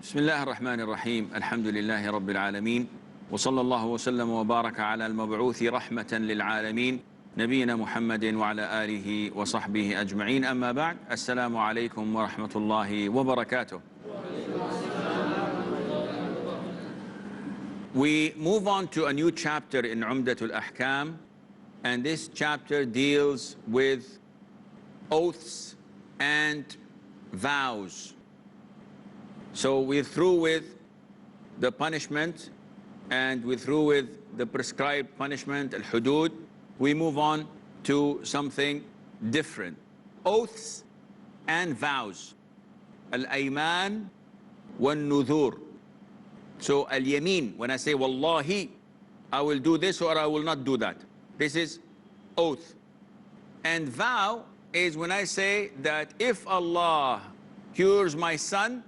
بسم الله الرحمن الرحيم الحمد لله رب العالمين وصلى الله وسلم وبارك على المبعوث رحمة للعالمين نبينا محمد وعلى آله وصحبه أجمعين أما بعد السلام عليكم ورحمة الله وبركاته. We move on to a new chapter in Umdatul Ahkam, and this chapter deals with oaths and vows. So we're through with the punishment and we're through with the prescribed punishment, al-hudud. We move on to something different. Oaths and vows. Al-ayman wal-nudhur. So al-yamin, when I say wallahi, I will do this or I will not do that. This is oath. And vow is when I say that if Allah cures my son,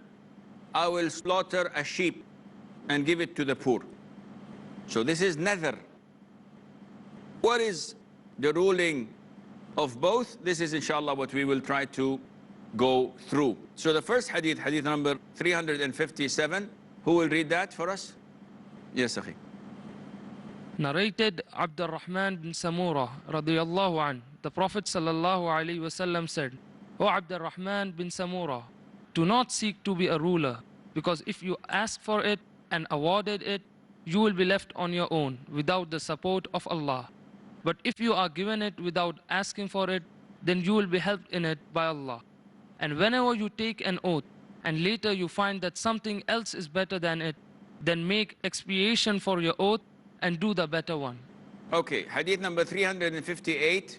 I will slaughter a sheep and give it to the poor. So this is nadhr. What is the ruling of both? This is inshallah what we will try to go through. So the first hadith, hadith number 357, who will read that for us? Yes, Akhi. Narrated Abdurrahman bin Samurah radiyallahu an. The Prophet sallallahu alaihi wasallam said, O Abdurrahman bin Samurah, do not seek to be a ruler, because if you ask for it and awarded it, you will be left on your own without the support of Allah. But if you are given it without asking for it, then you will be helped in it by Allah. And whenever you take an oath and later you find that something else is better than it, then make expiation for your oath and do the better one. Okay, hadith number 358.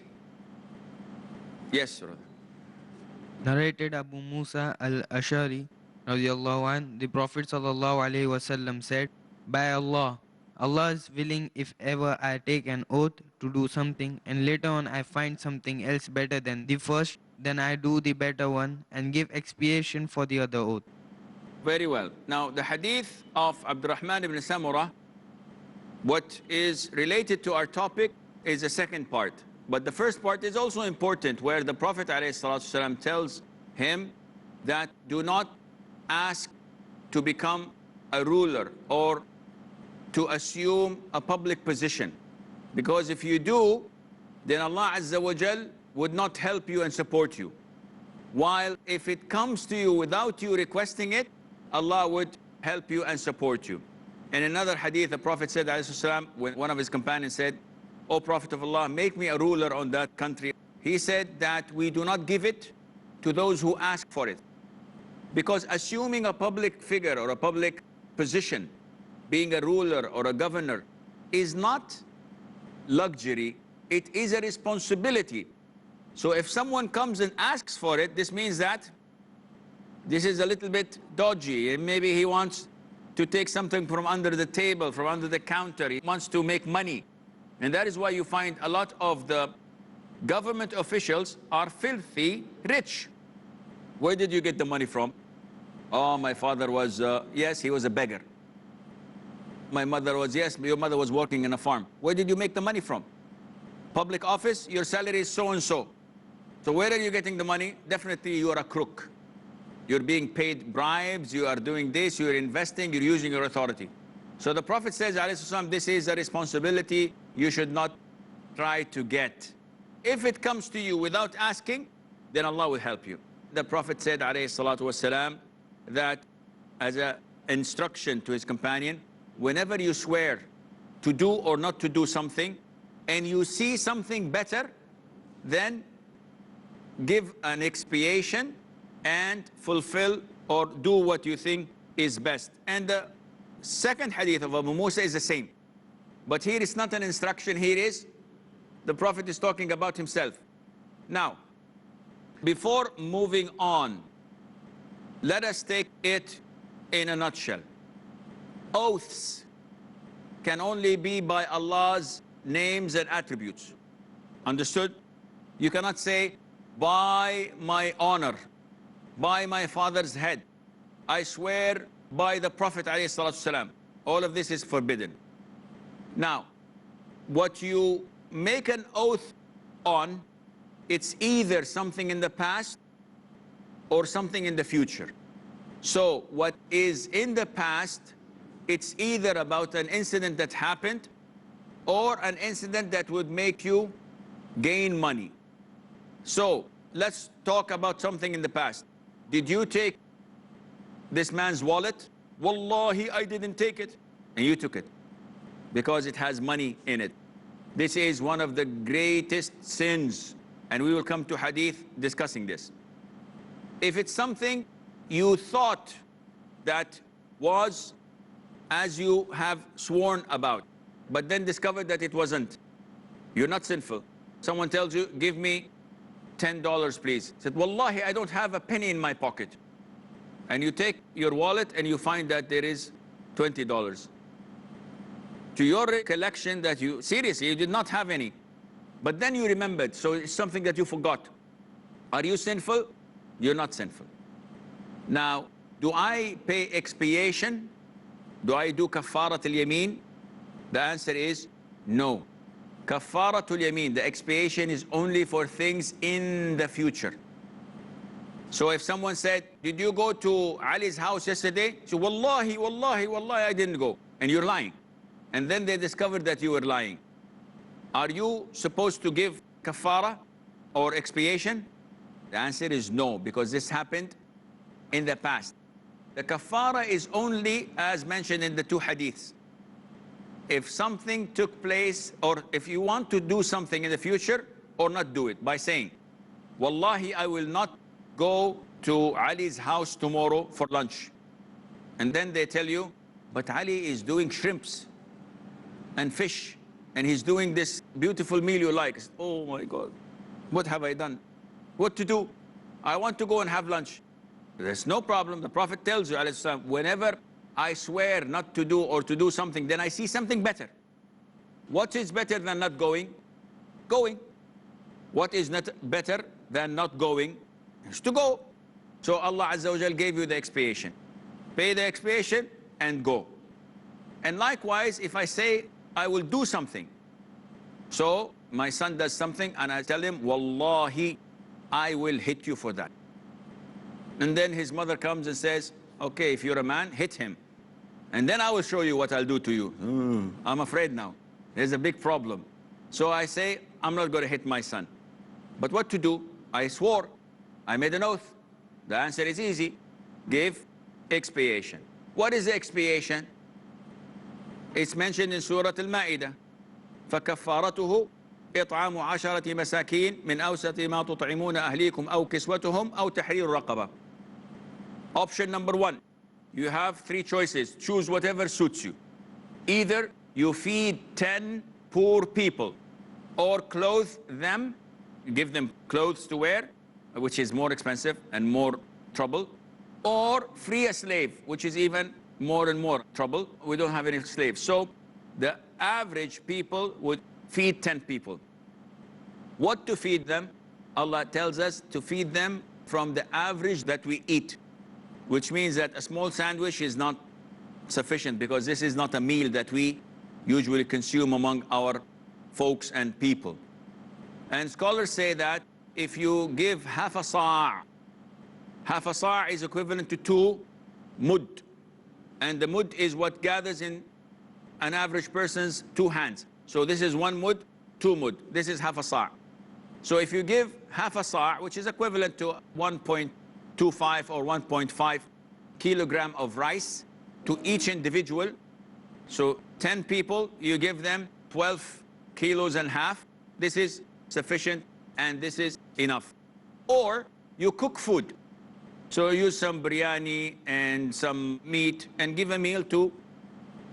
Yes, sir. Narrated Abu Musa al-Ashari radiallahu anh, the Prophet sallallahu alaihi wasallam said, by Allah, Allah is willing if ever I take an oath to do something and later on I find something else better than the first, then I do the better one and give expiation for the other oath. Very well. Now the hadith of Abdurrahman ibn Samurah, what is related to our topic is the second part. But the first part is also important, where the Prophet ﷺ tells him that do not ask to become a ruler or to assume a public position. Because if you do, then Allah Azza wa Jal would not help you and support you. While if it comes to you without you requesting it, Allah would help you and support you. In another hadith, the Prophet said, ﷺ, when one of his companions said, O Prophet of Allah, make me a ruler on that country. He said that we do not give it to those who ask for it. Because assuming a public figure or a public position, being a ruler or a governor, is not luxury, it is a responsibility. So if someone comes and asks for it, this means that this is a little bit dodgy. Maybe he wants to take something from under the table, from under the counter. He wants to make money. And that is why you find a lot of the government officials are filthy rich. Where did you get the money from? Oh, my father was, yes, he was a beggar. My mother was, yes, your mother was working in a farm. Where did you make the money from? Public office, your salary is so and so. So where are you getting the money? Definitely you are a crook. You're being paid bribes, you are doing this, you're investing, you're using your authority. So the Prophet says, this is a responsibility you should not try to get. If it comes to you without asking, then Allah will help you. The Prophet said, والسلام, that as an instruction to his companion, whenever you swear to do or not to do something, and you see something better, then give an expiation and fulfill or do what you think is best. And the second hadith of Abu Musa is the same. But here it's not an instruction, here is the Prophet is talking about himself. Now, before moving on, let us take it in a nutshell. Oaths can only be by Allah's names and attributes. Understood? You cannot say, by my honor, by my father's head, I swear by the Prophet ﷺ. All of this is forbidden. Now, what you make an oath on, it's either something in the past or something in the future. So what is in the past, it's either about an incident that happened or an incident that would make you gain money. So let's talk about something in the past. Did you take this man's wallet? Wallahi, I didn't take it. And you took it because it has money in it. This is one of the greatest sins. And we will come to hadith discussing this. If it's something you thought that was as you have sworn about, but then discovered that it wasn't, you're not sinful. Someone tells you, give me $10, please. Said, Wallahi, I don't have a penny in my pocket. And you take your wallet and you find that there is $20. To your recollection that you, seriously, you did not have any. But then you remembered, so it's something that you forgot. Are you sinful? You're not sinful. Now, do I pay expiation? Do I do kafarat al-yameen? The answer is no. Kafarat al-yameen, the expiation is only for things in the future. So if someone said, did you go to Ali's house yesterday? So wallahi, wallahi, wallahi, I didn't go. And you're lying. And then they discovered that you were lying. Are you supposed to give kafara or expiation? The answer is no, because this happened in the past. The kafara is only as mentioned in the two hadiths. If something took place, or if you want to do something in the future, or not do it, by saying, Wallahi, I will not go to Ali's house tomorrow for lunch. And then they tell you, but Ali is doing shrimps and fish, and he's doing this beautiful meal you like. Oh my God, what have I done? What to do? I want to go and have lunch. There's no problem. The Prophet tells you, alayhi salam, whenever I swear not to do or to do something, then I see something better. What is better than not going? Going. What is not better than not going? Is to go. So Allah Azza wa Jal gave you the expiation. Pay the expiation and go. And likewise, if I say I will do something, so my son does something and I tell him, Wallahi, I will hit you for that. And then his mother comes and says, okay, if you're a man, hit him. And then I will show you what I'll do to you. I'm afraid now. There's a big problem. So I say, I'm not going to hit my son. But what to do? I swore. I made an oath. The answer is easy. Give expiation. What is the expiation? It's mentioned in Surah Al-Ma'idah. فَكَفَّارَتُهُ إطعام عشرة مساكين من أوسط ما تطعمون أهليكم أو كسوتهم أو تحرير رقبة. Option number one, you have three choices. Choose whatever suits you. Either you feed 10 poor people, or clothe them, give them clothes to wear, which is more expensive and more trouble, or free a slave, which is even more and more trouble. We don't have any slaves. So the average people would feed 10 people. What to feed them? Allah tells us to feed them from the average that we eat, which means that a small sandwich is not sufficient, because this is not a meal that we usually consume among our folks and people. And scholars say that if you give half a sa' is equivalent to 2 mud. And the mud is what gathers in an average person's 2 hands. So this is 1 mud, 2 mud. This is half a sa'. So if you give half a sa', which is equivalent to 1.25 or 1.5 kilogram of rice to each individual, so 10 people, you give them 12 kilos and half. This is sufficient and this is enough. Or you cook food. So use some biryani and some meat and give a meal to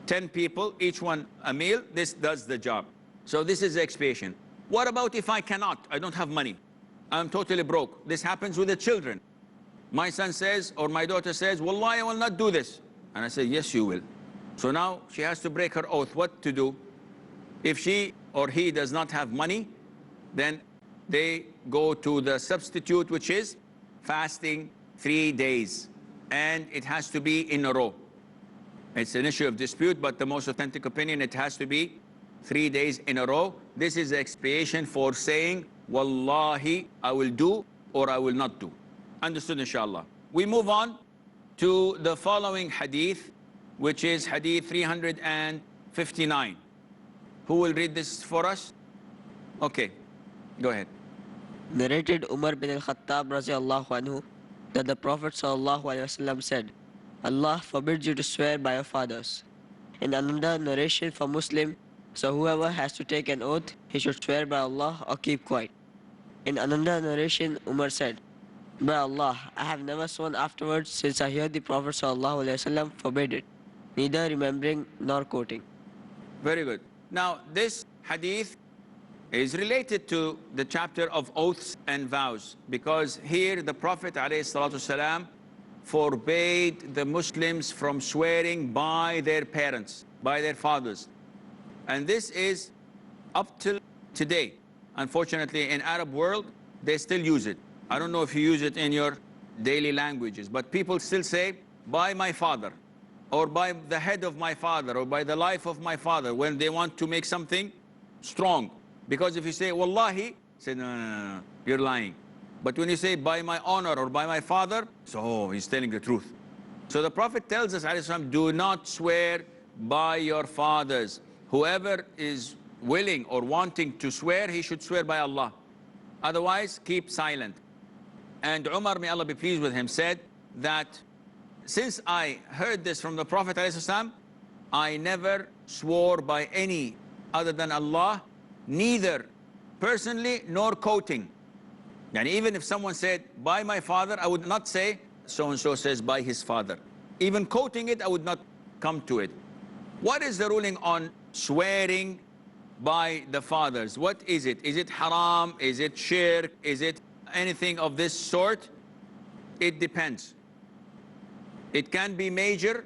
10 people, each one a meal. This does the job. So this is the expiation. What about if I cannot? I don't have money. I'm totally broke. This happens with the children. My son says, or my daughter says, Wallahi, I will not do this. And I say, yes, you will. So now she has to break her oath. What to do? If she or he does not have money, then they go to the substitute, which is fasting 3 days. And it has to be in a row. It's an issue of dispute, but the most authentic opinion, it has to be 3 days in a row. This is the expiation for saying, Wallahi, I will do or I will not do. Understood, inshallah. We move on to the following hadith, which is hadith 359. Who will read this for us? Okay, go ahead. Narrated Umar bin al-Khattab radiallahu anhu that the Prophet sallallahu alaihi wasallam said, Allah forbids you to swear by your fathers. In another narration for Muslim, so whoever has to take an oath, he should swear by Allah or keep quiet. In another narration, Umar said, by Allah, I have never sworn afterwards since I heard the Prophet sallallahu alaihi wasallam forbid it, neither remembering nor quoting. Very good. Now, this hadith is related to the chapter of oaths and vows, because here the Prophet ﷺ forbade the Muslims from swearing by their parents, by their fathers. And this is up till today. Unfortunately, in Arab world, they still use it. I don't know if you use it in your daily languages, but people still say, by my father, or by the head of my father, or by the life of my father, when they want to make something strong. Because if you say, wallahi, say, no, no, no, no, you're lying. But when you say, by my honor, or by my father, so he's telling the truth. So the Prophet tells us, ﷺ, do not swear by your fathers. Whoever is willing or wanting to swear, he should swear by Allah. Otherwise, keep silent. And Umar, may Allah be pleased with him, said that since I heard this from the Prophet ﷺ, I never swore by any other than Allah, neither personally nor quoting. And even if someone said, by my father, I would not say, so-and-so says by his father. Even quoting it, I would not come to it. What is the ruling on swearing by the fathers? What is it? Is it haram? Is it shirk? Is it anything of this sort? It depends. It can be major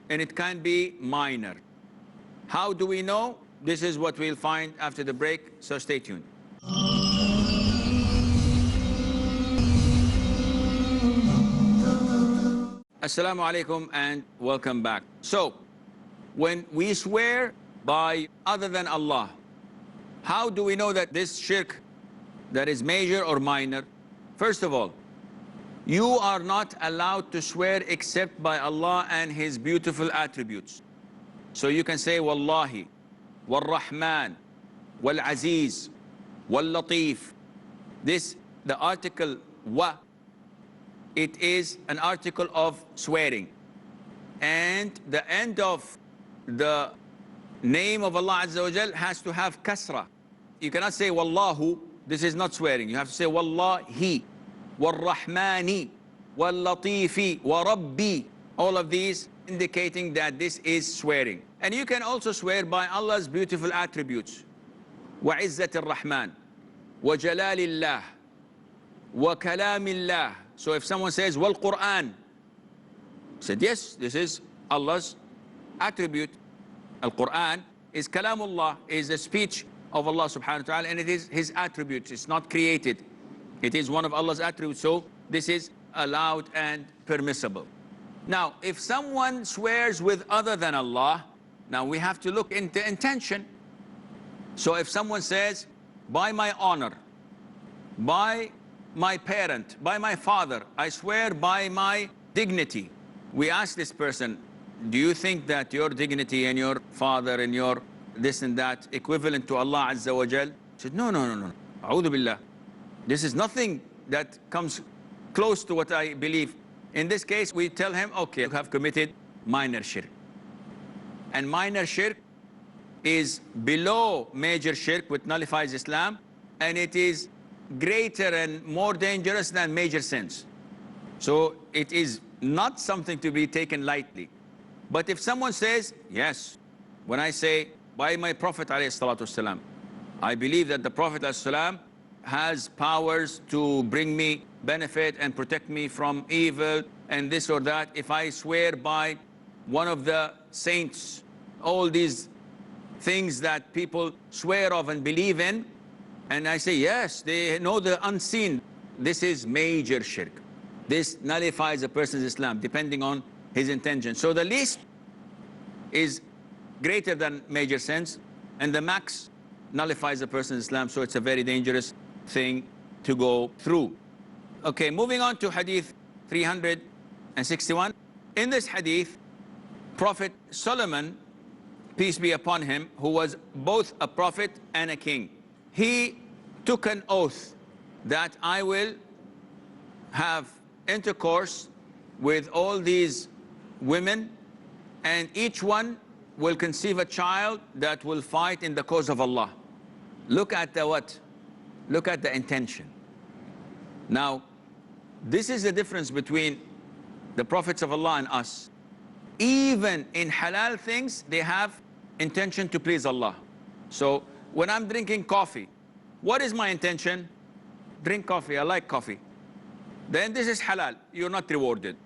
and it can be minor. How do we know? This is what we'll find after the break, so stay tuned. Assalamu alaikum and welcome back. So, when we swear by other than Allah, how do we know that this shirk, that is major or minor? First of all, you are not allowed to swear except by Allah and His beautiful attributes. So you can say, Wallahi, Wal-Rahman, Wal-Aziz, Wal-Latif. This, the article wa, it is an article of swearing. And the end of the name of Allah Azza wa Jal has to have kasra. You cannot say Wallahu, this is not swearing. You have to say Wallahi, Wal-Rahmani, Wal-Latifi, Wa-Rabbi. All of these indicating that this is swearing. And you can also swear by Allah's beautiful attributes. وَعِزَّةِ الرَّحْمَنِ وَجَلَالِ اللَّهِ وَكَلَامِ اللَّهِ. So if someone says, Wal-Qur'an, said, yes, this is Allah's attribute. Al-Qur'an is Kalamullah, is the speech of Allah subhanahu wa ta'ala, and it is His attribute. It's not created. It is one of Allah's attributes, so this is allowed and permissible. Now, if someone swears with other than Allah, now we have to look into intention. So if someone says, by my honor, by my parent, by my father, I swear by my dignity. We ask this person, do you think that your dignity and your father and your this and that equivalent to Allah Azza wa Jal? He said, no, no, no, no. A'udhu billah. This is nothing that comes close to what I believe. In this case, we tell him, okay, you have committed minor shirk. And minor shirk is below major shirk, which nullifies Islam, and it is greater and more dangerous than major sins. So it is not something to be taken lightly. But if someone says, yes, when I say, by my Prophet ﷺ, I believe that the Prophet ﷺ has powers to bring me benefit and protect me from evil and this or that. If I swear by one of the saints, all these things that people swear of and believe in, and I say, yes, they know the unseen, this is major shirk. This nullifies a person's Islam, depending on his intention. So the least is greater than major sins, and the max nullifies a person's Islam, so it's a very dangerous thing to go through. Okay, moving on to Hadith and 61. In this hadith, Prophet Solomon, peace be upon him, who was both a prophet and a king, he took an oath that I will have intercourse with all these women, and each one will conceive a child that will fight in the cause of Allah. Look at the what? Look at the intention. Now, this is the difference between the prophets of Allah and us. Even in halal things, they have intention to please Allah. So when I'm drinking coffee, what is my intention? Drink coffee, I like coffee. Then this is halal, you're not rewarded.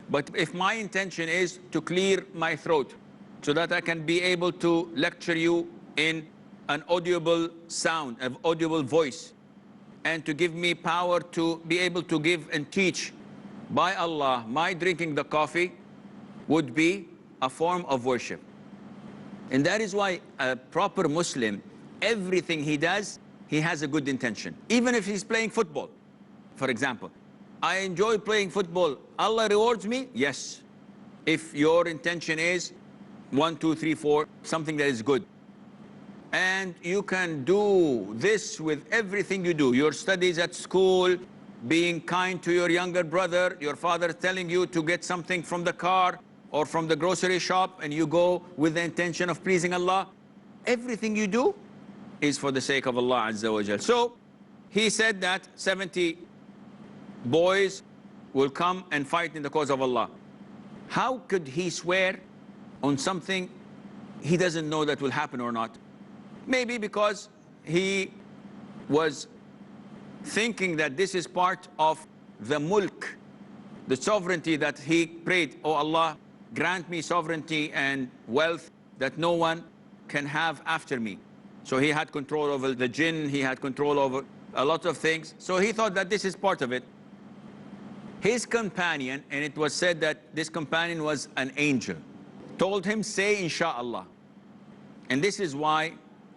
But if my intention is to clear my throat so that I can be able to lecture you in an audible sound, an audible voice, and to give me power to be able to give and teach, by Allah, my drinking the coffee would be a form of worship. And that is why a proper Muslim, everything he does, he has a good intention. Even if he's playing football, for example. I enjoy playing football. Allah rewards me? Yes. If your intention is 1, 2, 3, 4, something that is good. And you can do this with everything you do. Your studies at school, being kind to your younger brother, your father telling you to get something from the car or from the grocery shop, and you go with the intention of pleasing Allah. Everything you do is for the sake of Allah Azza wa Jal. So he said that 70 boys will come and fight in the cause of Allah. How could he swear on something he doesn't know that will happen or not? Maybe because he was thinking that this is part of the mulk, the sovereignty that he prayed, oh Allah, grant me sovereignty and wealth that no one can have after me. So he had control over the jinn, he had control over a lot of things. So he thought that this is part of it. His companion, and it was said that this companion was an angel, told him, say Insha'Allah. And this is why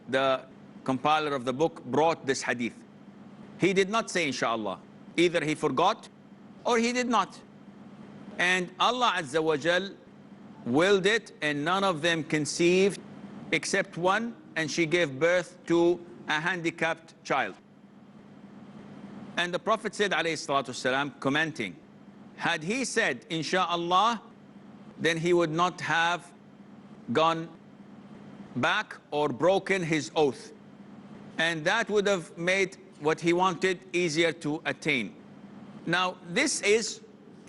the compiler of the book brought this hadith. He did not say Insha'Allah. Either he forgot or he did not. And Allah Azza wa Jal willed it, and none of them conceived except one, and she gave birth to a handicapped child. And the Prophet said, alayhi salatu wasalam, commenting, had he said Insha'Allah, then he would not have gone back or broken his oath. And that would have made what he wanted easier to attain. Now, this is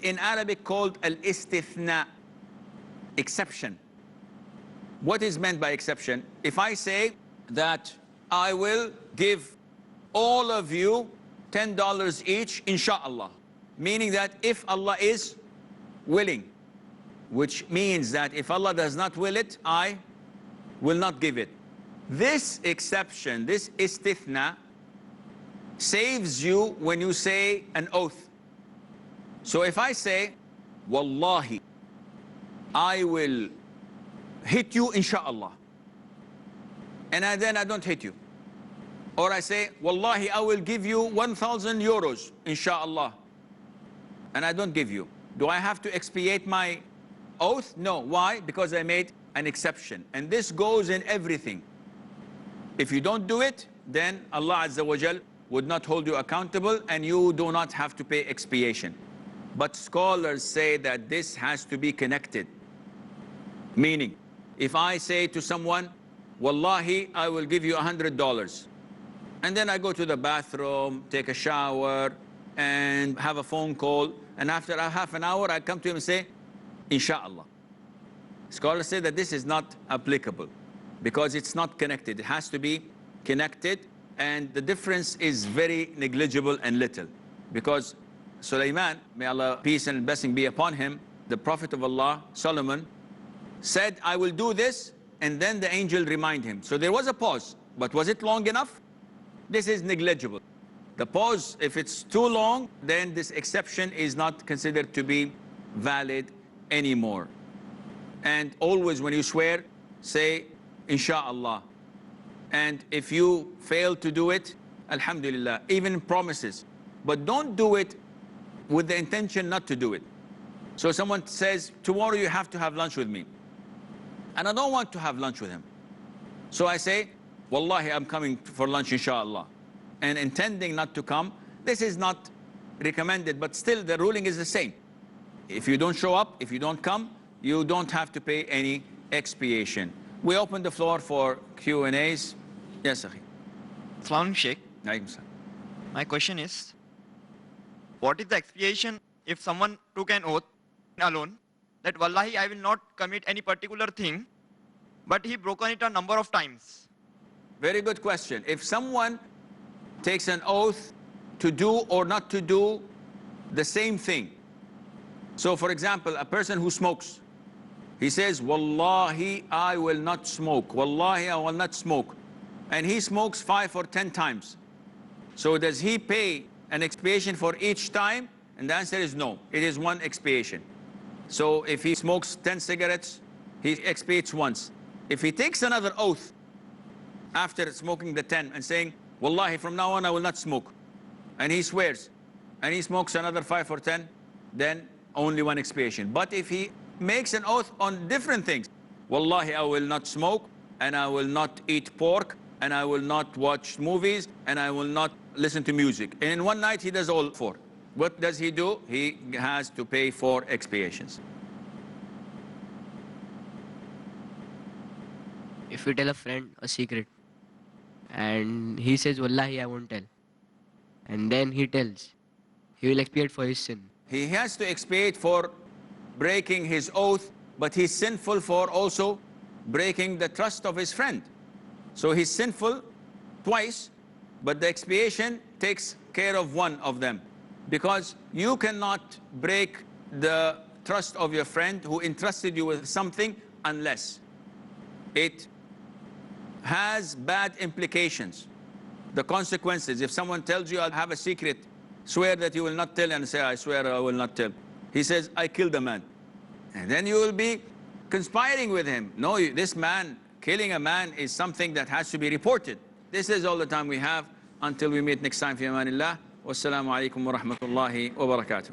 in Arabic called al-istithna, exception. What is meant by exception? If I say that I will give all of you $10 each, Insha'Allah, meaning that if Allah is willing, which means that if Allah does not will it, I will not give it. This exception, this istithna, saves you when you say an oath. So if I say, Wallahi, I will hit you Insha'Allah, and then I don't hit you. Or I say, Wallahi, I will give you 1,000 euros, Insha'Allah, and I don't give you. Do I have to expiate my oath? No. Why? Because I made an exception. And this goes in everything. If you don't do it, then Allah Azza wa Jal would not hold you accountable, and you do not have to pay expiation. But scholars say that this has to be connected. Meaning, if I say to someone, Wallahi, I will give you $100, and then I go to the bathroom, take a shower, and have a phone call, and after a half an hour, I come to him and say, Insha'Allah. Scholars say that this is not applicable because it's not connected. It has to be connected, and the difference is very negligible and little. Because Sulaiman, may Allah peace and blessing be upon him, the Prophet of Allah, Solomon, said, I will do this, and then the angel reminded him. So there was a pause, but was it long enough? This is negligible. The pause, if it's too long, then this exception is not considered to be valid anymore. And always when you swear, say Insha'Allah. And if you fail to do it, Alhamdulillah, even promises. But don't do it with the intention not to do it. So someone says, tomorrow you have to have lunch with me. And I don't want to have lunch with him. So I say, Wallahi, I'm coming for lunch, inshallah. And intending not to come, this is not recommended, but still the ruling is the same. If you don't show up, if you don't come, you don't have to pay any expiation. We open the floor for Q&As. Yes, Akhi. Assalamu alaikum, Sheikh. Alaikum salam. My question is, what is the expiation if someone took an oath alone that Wallahi I will not commit any particular thing, but he broken it a number of times? Very good question. If someone takes an oath to do or not to do the same thing. So for example, a person who smokes, he says, Wallahi, I will not smoke. Wallahi, I will not smoke. And he smokes 5 or 10 times. So does he pay an expiation for each time? And the answer is no. It is one expiation. So if he smokes 10 cigarettes, he expiates once. If he takes another oath after smoking the 10 and saying, Wallahi, from now on I will not smoke, and he swears, and he smokes another 5 or 10, then only one expiation. But if he makes an oath on different things, Wallahi, I will not smoke, and I will not eat pork, and I will not watch movies, and I will not listen to music. And in one night he does all 4. What does he do? He has to pay 4 expiations. If you tell a friend a secret and he says, Wallahi, I won't tell, and then he tells, he will expiate for his sin. He has to expiate for breaking his oath, but he's sinful for also breaking the trust of his friend. So he's sinful twice, but the expiation takes care of one of them. Because you cannot break the trust of your friend who entrusted you with something unless it has bad implications. The consequences, if someone tells you, I'll have a secret, swear that you will not tell, and say, I swear I will not tell. He says, I killed a man. And then you will be conspiring with him. No, this man, killing a man is something that has to be reported. This is all the time we have. Until we meet next time, fi amanillah. Wassalamu alaikum wa rahmatullahi wa barakatuh.